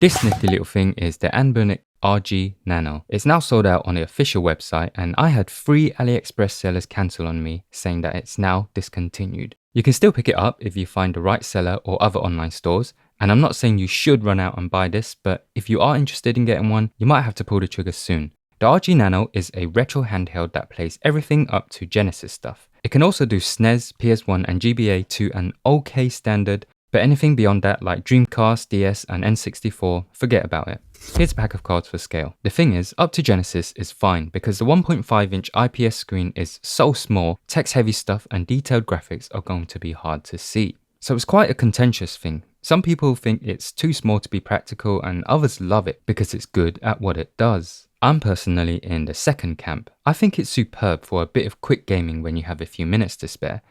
This nifty little thing is the Anbernic RG Nano. It's now sold out on the official website, and I had 3 AliExpress sellers cancel on me saying that it's now discontinued. You can still pick it up if you find the right seller or other online stores, and I'm not saying you should run out and buy this, but if you are interested in getting one, you might have to pull the trigger soon. The RG Nano is a retro handheld that plays everything up to Genesis stuff. It can also do SNES, PS1 and GBA to an okay standard, but anything beyond that like Dreamcast, DS and N64, forget about it. Here's a pack of cards for scale. The thing is, up to Genesis is fine because the 1.5-inch IPS screen is so small, text heavy stuff and detailed graphics are going to be hard to see. So it's quite a contentious thing. Some people think it's too small to be practical and others love it because it's good at what it does. I'm personally in the second camp. I think it's superb for a bit of quick gaming when you have a few minutes to spare.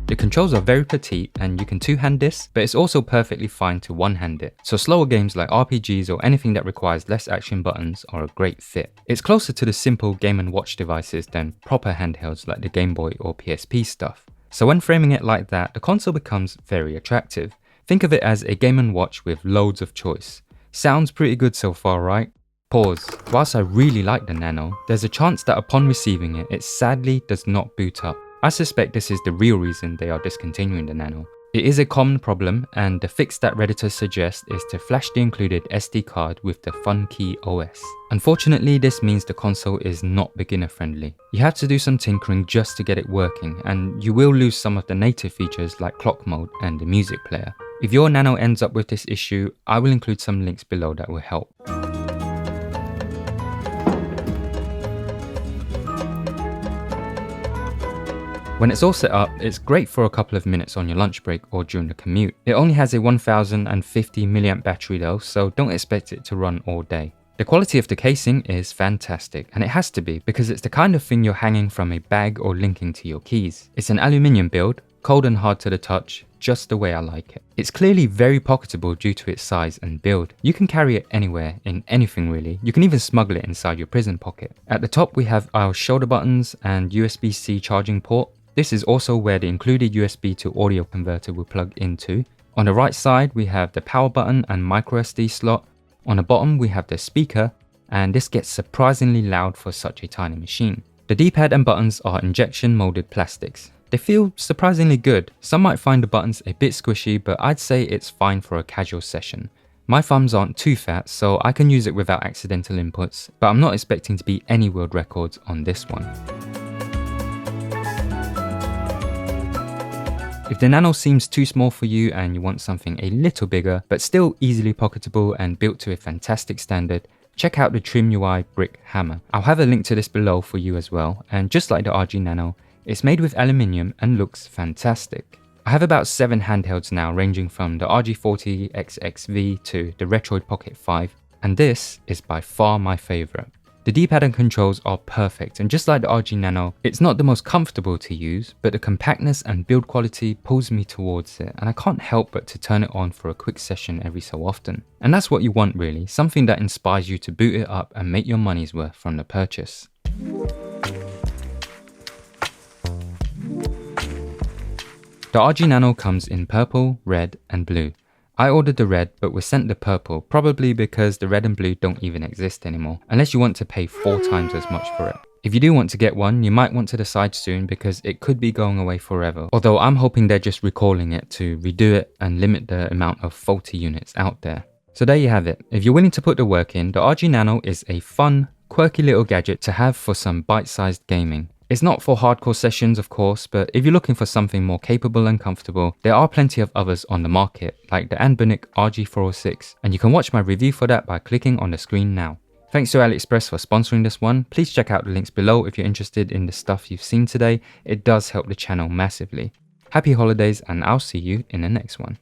The controls are very petite and you can two-hand this, but it's also perfectly fine to one-hand it. So slower games like RPGs or anything that requires less action buttons are a great fit. It's closer to the simple Game & Watch devices than proper handhelds like the Game Boy or PSP stuff. So when framing it like that, the console becomes very attractive. Think of it as a Game & Watch with loads of choice. Sounds pretty good so far, right? Pause. Whilst I really like the Nano, there's a chance that upon receiving it, it sadly does not boot up. I suspect this is the real reason they are discontinuing the Nano. It is a common problem, and the fix that Redditors suggest is to flash the included SD card with the FunKey OS. Unfortunately, this means the console is not beginner friendly. You have to do some tinkering just to get it working, and you will lose some of the native features like clock mode and the music player. If your Nano ends up with this issue, I will include some links below that will help. When it's all set up, it's great for a couple of minutes on your lunch break or during the commute. It only has a 1050 mAh battery though, so don't expect it to run all day. The quality of the casing is fantastic, and it has to be because it's the kind of thing you're hanging from a bag or linking to your keys. It's an aluminium build, cold and hard to the touch, just the way I like it. It's clearly very pocketable due to its size and build. You can carry it anywhere, in anything really. You can even smuggle it inside your prison pocket. At the top we have our shoulder buttons and USB-C charging port. This is also where the included USB to audio converter will plug into. On the right side we have the power button and microSD slot. On the bottom we have the speaker, and this gets surprisingly loud for such a tiny machine. The D-pad and buttons are injection molded plastics. They feel surprisingly good. Some might find the buttons a bit squishy, but I'd say it's fine for a casual session. My thumbs aren't too fat, so I can use it without accidental inputs, but I'm not expecting to beat any world records on this one. If the Nano seems too small for you and you want something a little bigger, but still easily pocketable and built to a fantastic standard, check out the Trim UI brick hammer. I'll have a link to this below for you as well, and just like the RG Nano, it's made with aluminium and looks fantastic. I have about 7 handhelds now, ranging from the RG40XXV to the Retroid Pocket 5, and this is by far my favourite. The D-pad and controls are perfect, and just like the RG Nano, it's not the most comfortable to use, but the compactness and build quality pulls me towards it, and I can't help but to turn it on for a quick session every so often. And that's what you want really, something that inspires you to boot it up and make your money's worth from the purchase. The RG Nano comes in purple, red and blue. I ordered the red but was sent the purple, probably because the red and blue don't even exist anymore, unless you want to pay 4 times as much for it. If you do want to get one, you might want to decide soon because it could be going away forever, although I'm hoping they're just recalling it to redo it and limit the amount of faulty units out there. So there you have it. If you're willing to put the work in, the RG Nano is a fun, quirky little gadget to have for some bite-sized gaming. It's not for hardcore sessions of course, but if you're looking for something more capable and comfortable, there are plenty of others on the market, like the Anbernic RG 406, and you can watch my review for that by clicking on the screen now. Thanks to AliExpress for sponsoring this one. Please check out the links below if you're interested in the stuff you've seen today. It does help the channel massively. Happy holidays, and I'll see you in the next one.